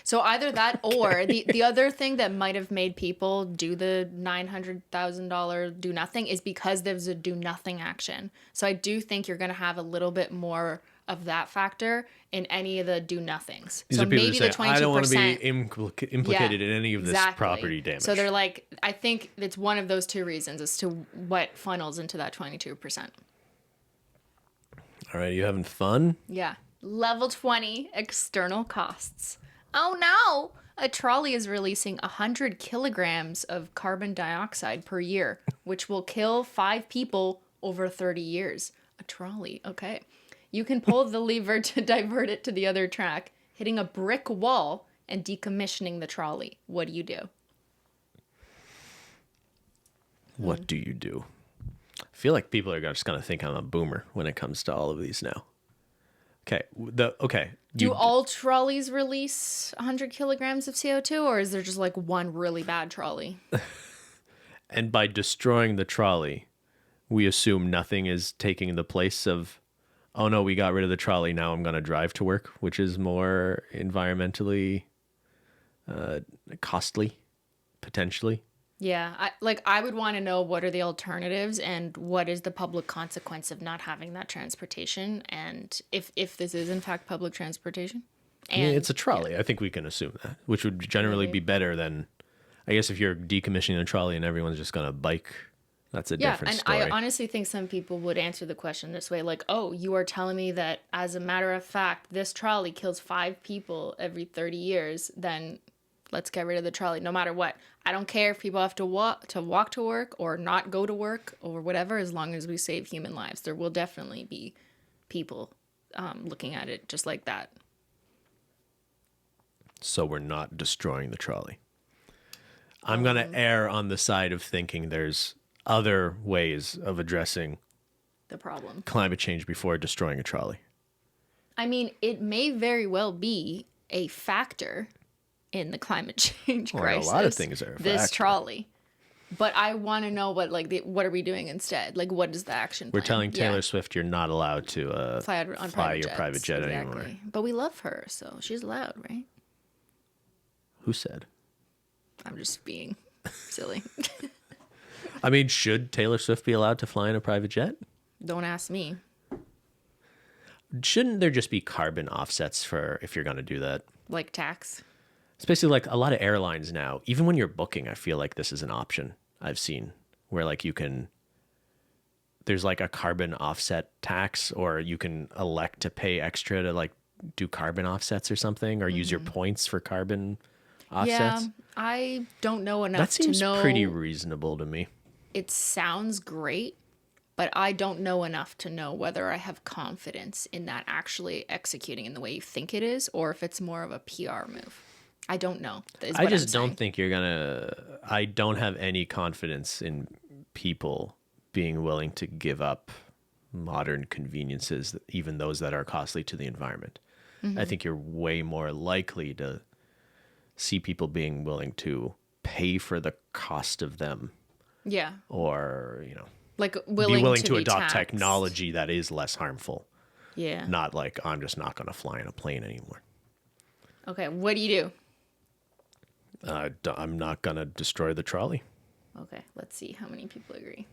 So either that or the other thing that might have made people do the $900,000 do nothing is because there's a do nothing action. So I do think you're going to have a little bit more of that factor in any of the do nothings. These so are people maybe who say, the 22%. I don't want to be implicated in any of this exactly. property damage. So they're like, I think it's one of those two reasons as to what funnels into that 22%. All right, you having fun? Yeah. Level 20, external costs. Oh no! A trolley is releasing 100 kilograms of carbon dioxide per year, which will kill 5 people over 30 years. A trolley, okay. You can pull the lever to divert it to the other track, hitting a brick wall and decommissioning the trolley. What do you do? What do you do? I feel like people are just going to think I'm a boomer when it comes to all of these now. Okay. Do all trolleys release 100 kilograms of CO2, or is there just like one really bad trolley? And by destroying the trolley, we assume nothing is taking the place of, oh no, we got rid of the trolley, now I'm going to drive to work, which is more environmentally costly, potentially. Yeah, I would want to know what are the alternatives and what is the public consequence of not having that transportation, and if this is in fact public transportation. And Yeah, it's a trolley. I think we can assume that, which would generally be better than, I guess, if you're decommissioning a trolley and everyone's just going to bike. That's a different and story. I honestly think some people would answer the question this way, like, oh, you are telling me that as a matter of fact, this trolley kills 5 people every 30 years, then let's get rid of the trolley no matter what. I don't care if people have to walk to work or not go to work or whatever, as long as we save human lives. There will definitely be people looking at it just like that. So we're not destroying the trolley. I'm going to err on the side of thinking there's other ways of addressing the problem. Climate change before destroying a trolley. I mean, it may very well be a factor in the climate change crisis. A lot of things are a this factor. Trolley. But I want to know what are we doing instead? Like, what is the action plan? We're telling Taylor Swift you're not allowed to fly your private jet anymore. But we love her, so she's allowed, right? Who said? I'm just being silly. I mean, should Taylor Swift be allowed to fly in a private jet? Don't ask me. Shouldn't there just be carbon offsets for if you're going to do that? Like tax? It's basically like a lot of airlines now, even when you're booking, I feel like this is an option I've seen where like there's like a carbon offset tax, or you can elect to pay extra to like do carbon offsets or something, or use your points for carbon offsets. Yeah, I don't know enough That seems to know. pretty reasonable to me. It sounds great, but I don't know enough to know whether I have confidence in that actually executing in the way you think it is, or if it's more of a PR move. I don't know. I just don't think I don't have any confidence in people being willing to give up modern conveniences, even those that are costly to the environment. I think you're way more likely to see people being willing to pay for the cost of them. Yeah. Or, like be willing to adopt taxed. technology that is less harmful. Yeah. Not like, I'm just not going to fly in a plane anymore. Okay, what do you do? I'm not going to destroy the trolley. Okay, let's see how many people agree.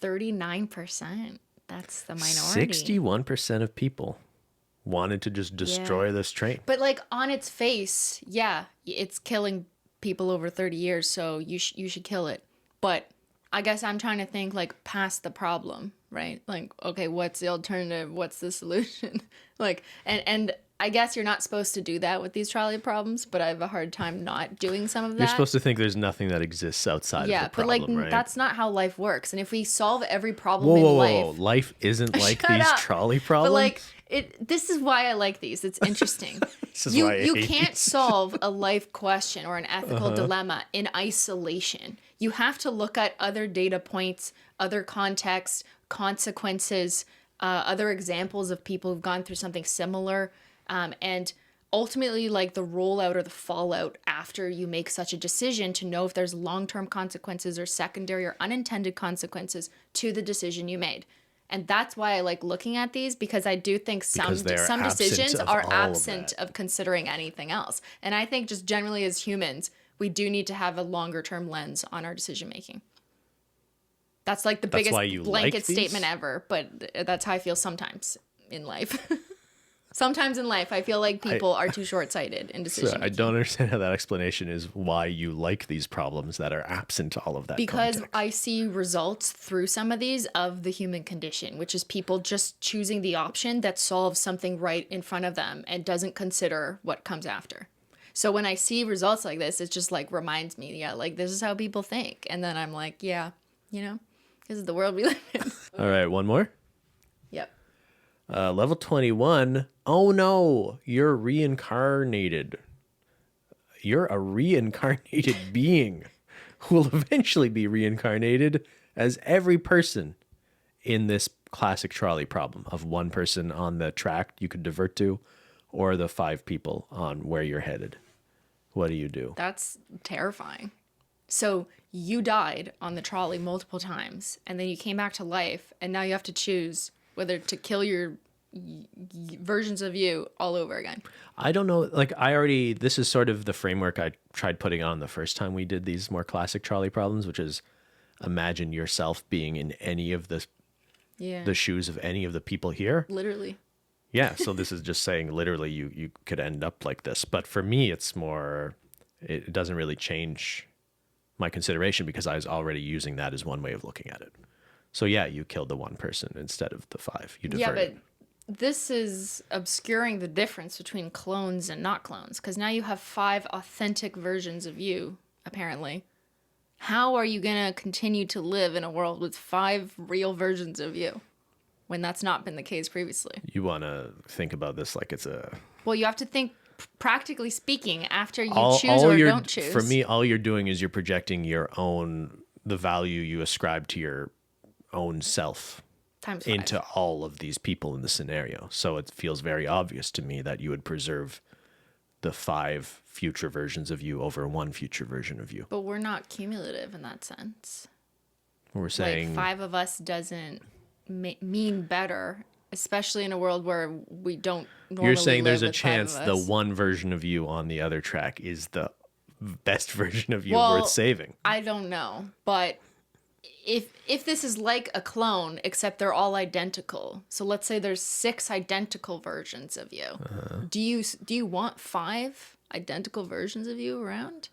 39%. That's the minority. 61% of people wanted to just destroy this train. But like on its face, yeah, it's killing people over 30 years, so you should kill it. But I guess I'm trying to think like past the problem, right? Like, okay, what's the alternative? What's the solution? Like, and I guess you're not supposed to do that with these trolley problems, but I have a hard time not doing some of that. You're supposed to think there's nothing that exists outside of the problem, but like right? that's not how life works. And if we solve every problem in life, life isn't like Shut these up. trolley problems. But like this is why I like these. It's interesting. This is why I you hate can't these. solve a life question or an ethical dilemma in isolation. You have to look at other data points, other contexts, consequences, other examples of people who've gone through something similar, and ultimately like the rollout or the fallout after you make such a decision to know if there's long-term consequences or secondary or unintended consequences to the decision you made. And that's why I like looking at these, because I do think some decisions are absent of considering anything else. And I think just generally as humans, we do need to have a longer term lens on our decision making. That's like the biggest blanket statement ever, but that's how I feel sometimes in life. Sometimes in life, I feel like people are too short-sighted in decision making. I don't understand how that explanation is why you like these problems that are absent all of that Because context. I see results through some of these of the human condition, which is people just choosing the option that solves something right in front of them and doesn't consider what comes after. So when I see results like this, it just like reminds me, like this is how people think. And then I'm like, yeah, this is the world we live in. All right, one more. Yep. Level 21. Oh no, you're reincarnated. You're a reincarnated being who will eventually be reincarnated as every person in this classic trolley problem of one person on the track you could divert to, or the 5 people on where you're headed. What do you do? That's terrifying. So you died on the trolley multiple times, and then you came back to life, and now you have to choose whether to kill your versions of you all over again. I don't know. Like this is sort of the framework I tried putting on the first time we did these more classic trolley problems, which is imagine yourself being in any of the shoes of any of the people here. Literally. Yeah. So this is just saying literally you could end up like this. But for me, it's more, it doesn't really change my consideration because I was already using that as one way of looking at it. So yeah, you killed the one person instead of the 5. You diverted. Yeah, but this is obscuring the difference between clones and not clones, because now you have 5 authentic versions of you, apparently. How are you going to continue to live in a world with 5 real versions of you when that's not been the case previously? You want to think about this like it's a... Well, you have to think, practically speaking, after you choose or don't choose. For me, all you're doing is you're projecting the value you ascribe to your own self Times 5. into all of these people in the scenario. So it feels very obvious to me that you would preserve the 5 future versions of you over 1 future version of you. But we're not cumulative in that sense. We're saying... Like 5 of us doesn't mean better, especially in a world where we don't normally You're saying live there's a with 5 chance of the us. 1 version of you on the other track is the best version of you Well, worth saving. I don't know, but if this is like a clone, except they're all identical. So let's say there's 6 identical versions of you. Do you want 5 identical versions of you around?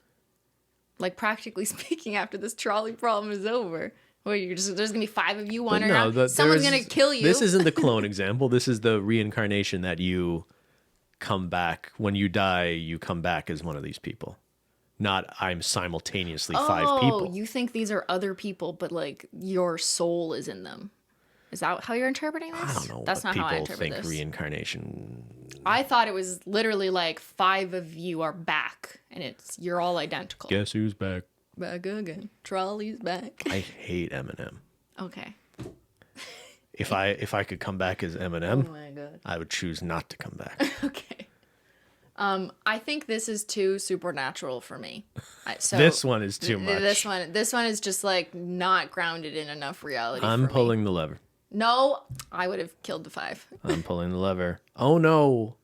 Like, practically speaking, after this trolley problem is over, where there's gonna be 5 of you wandering around. Someone's gonna kill you. This isn't the clone example. This is the reincarnation that you come back. When you die, you come back as one of these people. Not I'm simultaneously 5 people. Oh, you think these are other people, but like your soul is in them. Is that how you're interpreting this? I don't know. That's what not how I people interpret think this. reincarnation. I thought it was literally like 5 of you are back, and you're all identical. Guess who's back? Back again. Trolley's back. I hate Eminem. Okay. If I could come back as Eminem, Oh my god. I would choose not to come back. Okay. I think this is too supernatural for me. So This one is too much. This one is just like not grounded in enough reality. I'm for pulling me. the lever. No, I would have killed the 5. I'm pulling the lever. Oh no.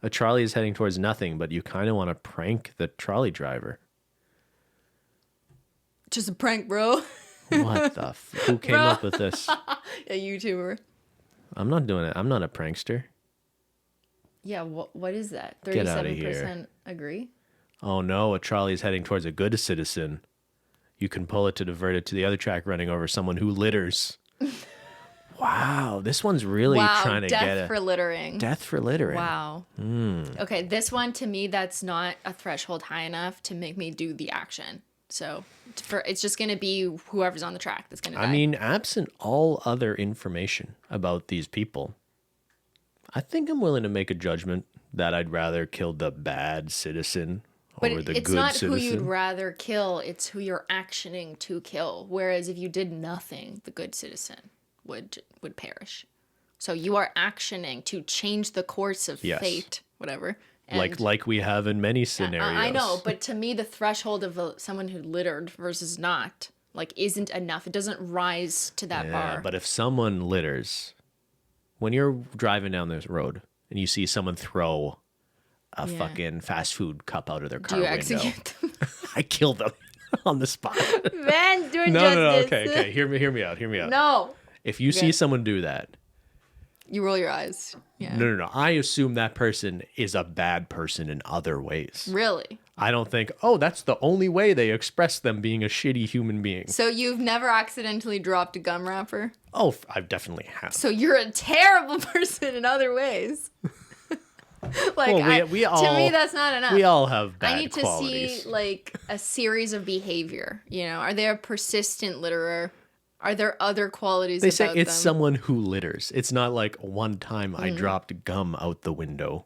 A trolley is heading towards nothing, but you kind of want to prank the trolley driver. Just a prank, bro. What the who came up with this? A YouTuber. I'm not doing it. I'm not a prankster. Yeah, what is that? Get outta 37% here. agree? Oh no, a trolley is heading towards a good citizen. You can pull it to divert it to the other track running over someone who litters. Wow, this one's really trying to get death for littering. Death for littering. Wow. Okay, this one to me, that's not a threshold high enough to make me do the action. So it's just going to be whoever's on the track that's going to die. I mean, absent all other information about these people, I think I'm willing to make a judgment that I'd rather kill the bad citizen but over the it's good not citizen. who you'd rather kill, it's who you're actioning to kill. Whereas if you did nothing, the good citizen would perish. So you are actioning to change the course of fate, whatever. And like we have in many scenarios. I know, but to me, the threshold of someone who littered versus not, like, isn't enough. It doesn't rise to that bar. But if someone litters, when you're driving down this road and you see someone throw a fucking fast food cup out of their car Do you window, execute them? I kill them on the spot. Man's doing No, justice. okay. Hear me out. No. If you see someone do that, You roll your eyes. Yeah. no. I assume that person is a bad person in other ways. Really? I don't think, oh, that's the only way they express them being a shitty human being. So you've never accidentally dropped a gum wrapper? Oh, I definitely have. So you're a terrible person in other ways. Like, Well, we all, to me, that's not enough. We all have bad I need to qualities. see like a series of behavior. You know, are they a persistent litterer? Are there other qualities They about say it's them? someone who litters. It's not like one time Mm-hmm. I dropped gum out the window.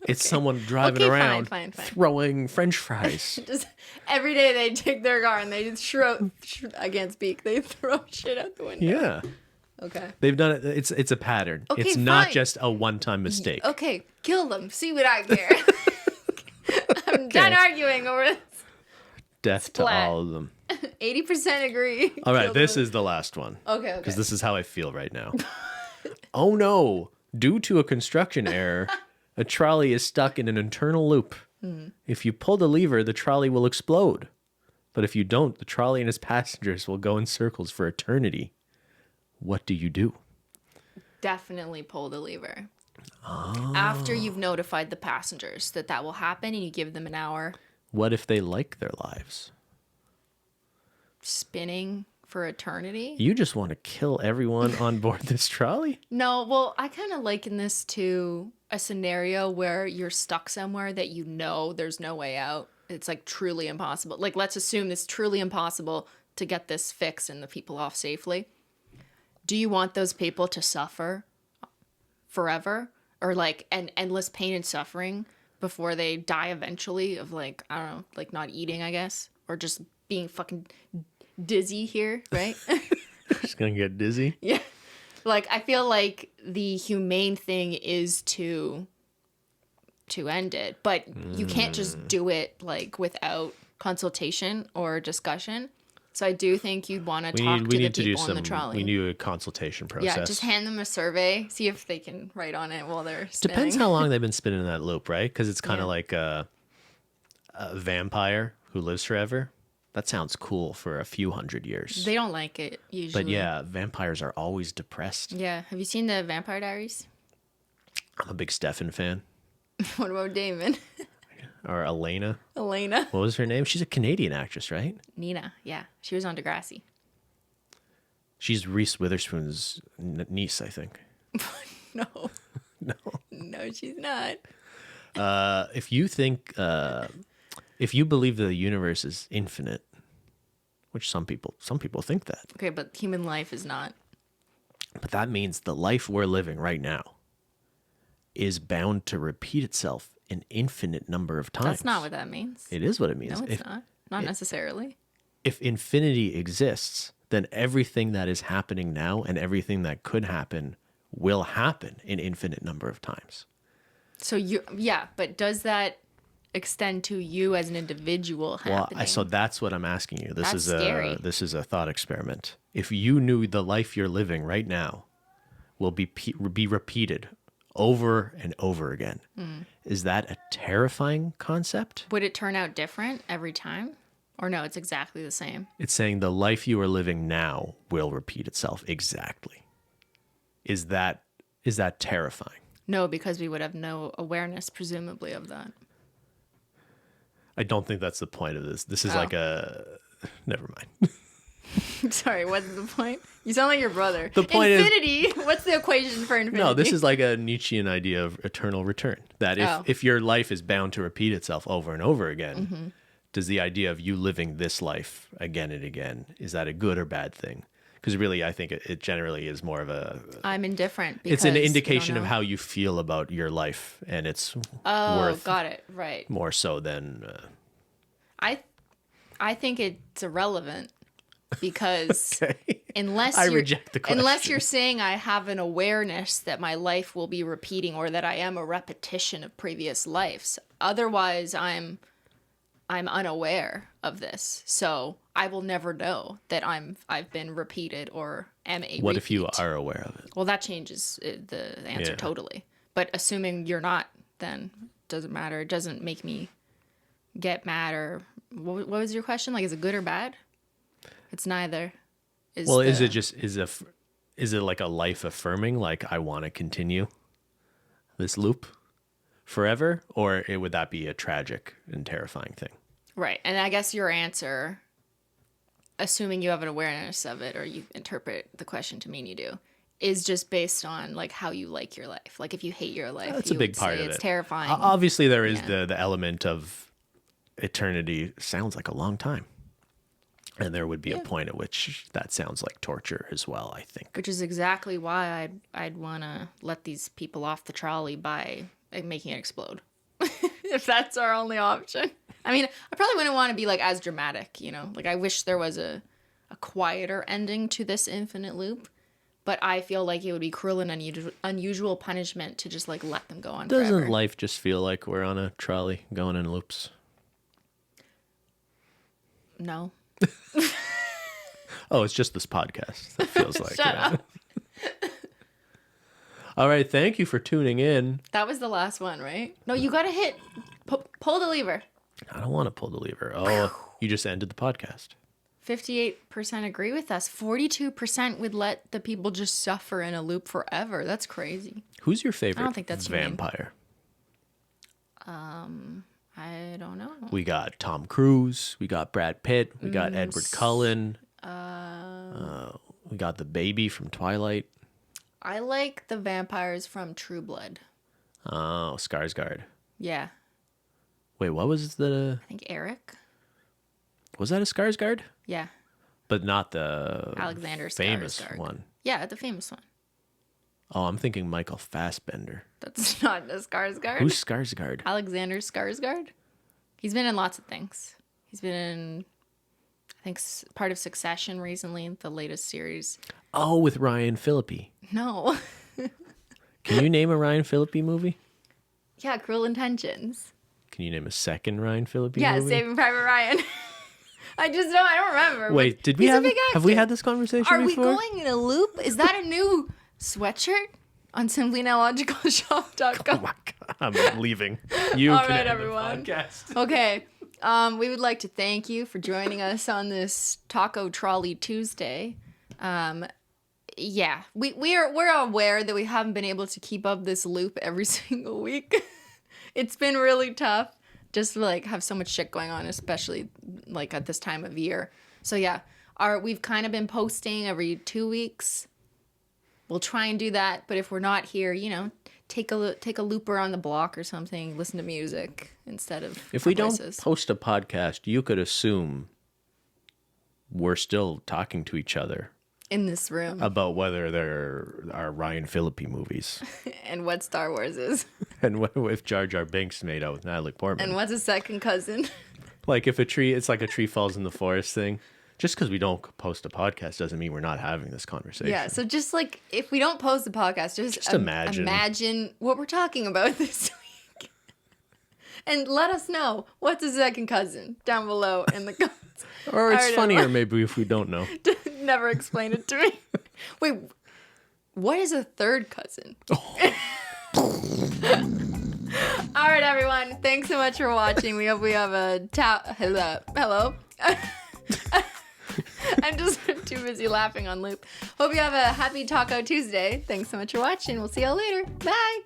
It's someone driving around fine. throwing French fries. Just every day they take their car and they just I can't speak. They throw shit out the window. Yeah, Okay. they've done it. It's a pattern. Okay, it's not fine. just a one-time mistake. Okay, kill them. See what I care. I'm done arguing over this. Death to Splat. all of them. 80% agree. All right, Kill this them. is the last one. Okay. Because this is how I feel right now. Oh no! Due to a construction error, a trolley is stuck in an internal loop. If you pull the lever, the trolley will explode. But if you don't, the trolley and its passengers will go in circles for eternity. What do you do? Definitely pull the lever. After you've notified the passengers that will happen and you give them an hour What if they like their lives? spinning for eternity. You just want to kill everyone on board this trolley? No, well, I kind of liken this to a scenario where you're stuck somewhere that you know there's no way out. It's like truly impossible. Like, let's assume it's truly impossible to get this fixed and the people off safely. Do you want those people to suffer forever, or like an endless pain and suffering before they die eventually of, like, I don't know, like not eating, I guess, or just being fucking dizzy here, right? Just gonna get dizzy? Yeah. Like, I feel like the humane thing is to end it, but you can't just do it like without consultation or discussion. So I do think you'd want to talk to the people on the trolley. We need a consultation process. Yeah, just hand them a survey, see if they can write on it while they're spinning. Depends how long they've been spinning that loop, right? Because it's kind of like a vampire who lives forever. That sounds cool for a few hundred years. They don't like it usually. But yeah, vampires are always depressed. Yeah. Have you seen the Vampire Diaries? I'm a big Stefan fan. What about Damon? Or Elena. Elena. What was her name? She's a Canadian actress, right? Nina. Yeah. She was on Degrassi. She's Reese Witherspoon's niece, I think. No. No. No, she's not. If you think, if you believe the universe is infinite, which some people think that. Okay, but human life is not. But that means the life we're living right now is bound to repeat itself an infinite number of times. That's not what that means. It is what it means. No, it's not. Not necessarily. If infinity exists, then everything that is happening now and everything that could happen will happen an infinite number of times. So but does that extend to you as an individual happening? Well, so that's what I'm asking you. This That's scary. This is a thought experiment. If you knew the life you're living right now will be repeated over and over again, is that a terrifying concept? Would it turn out different every time? Or no, it's exactly the same? It's saying the life you are living now will repeat itself exactly. Is that terrifying? No, because we would have no awareness, presumably, of that. I don't think that's the point of this. This is like never mind. Sorry, what's the point? You sound like your brother. The point infinity. What's the equation for infinity? No, this is like a Nietzschean idea of eternal return. That if your life is bound to repeat itself over and over again, does the idea of you living this life again and again, is that a good or bad thing? Because really, I think it generally is more of a... I'm indifferent. It's an indication of how you feel about your life, and it's worth... got it. Right. More so than... I think it's irrelevant. Because okay. unless I reject the question. Unless you're saying I have an awareness that my life will be repeating or that I am a repetition of previous lives, otherwise I'm unaware of this. So I will never know that I've been repeated or am a What repeat. if you are aware of it? Well, that changes the answer totally. But assuming you're not, then it doesn't matter. It doesn't make me get mad or what was your question? Like, is it good or bad? It's neither. Is it like a life affirming, like I want to continue this loop forever? Or would that be a tragic and terrifying thing? Right. And I guess your answer, assuming you have an awareness of it or you interpret the question to mean you do, is just based on like how you like your life. Like if you hate your life, that's a big part of it. It's terrifying. Obviously there is the element of eternity sounds like a long time. And there would be a point at which that sounds like torture as well, I think. Which is exactly why I'd want to let these people off the trolley by making it explode. If that's our only option. I mean, I probably wouldn't want to be like as dramatic, you know? Like I wish there was a quieter ending to this infinite loop. But I feel like it would be cruel and unusual punishment to just like let them go on forever. Doesn't life just feel like we're on a trolley going in loops? No. Oh, it's just this podcast. That feels like Shut up. All right, thank you for tuning in. That was the last one, right? No, you gotta hit pull the lever. I don't want to pull the lever. Oh, you just ended the podcast. 58% agree with us. 42% would let the people just suffer in a loop forever. That's crazy. Who's your favorite I don't think that's vampire? I don't know. We got Tom Cruise. We got Brad Pitt. We got Edward Cullen. We got the baby from Twilight. I like the vampires from True Blood. Oh, Skarsgård. Yeah. Wait, what was the... I think Eric. Was that a Skarsgård? Yeah. But not the Alexander famous Skarsgård. one. Yeah, the famous one. Oh, I'm thinking Michael Fassbender. That's not a Skarsgård. Who's Skarsgård? Alexander Skarsgård. He's been in lots of things. He's been in, I think, part of Succession recently, the latest series. Oh, with Ryan Phillippe. No. Can you name a Ryan Phillippe movie? Yeah, Cruel Intentions. Can you name a second Ryan Phillippe Yeah, movie? Saving Private Ryan. I don't remember. Wait, did we have we had this conversation Are before? we going in a loop? Is that a new sweatshirt on SimplyPodLogical.shop.com? Oh my God, I'm leaving. You All can right, end everyone. the podcast. Okay. We would like to thank you for joining us on this Taco Trolley Tuesday. Yeah, we're aware that we haven't been able to keep up this loop every single week. It's been really tough just to like have so much shit going on, especially like at this time of year. So yeah, we've kind of been posting every 2 weeks. We'll try and do that, but if we're not here, you know, take a looper on the block or something, listen to music instead of If we voices. don't post a podcast, you could assume we're still talking to each other in this room about whether there are Ryan Phillippe movies and what Star Wars is and if Jar Jar Binks made out with Natalie Portman. and what's a second cousin. Like if it's like a tree falls in the forest thing. Just because we don't post a podcast doesn't mean we're not having this conversation. Yeah, so just like if we don't post the podcast, just imagine what we're talking about this week. And let us know what's a second cousin down below in the comments. Or it's funnier maybe if we don't know. Never explain it to me. Wait, what is a third cousin? All right, everyone. Thanks so much for watching. We hope we have a hello. I'm just too busy laughing on loop. Hope you have a happy Taco Tuesday. Thanks so much for watching. We'll see y'all later. Bye.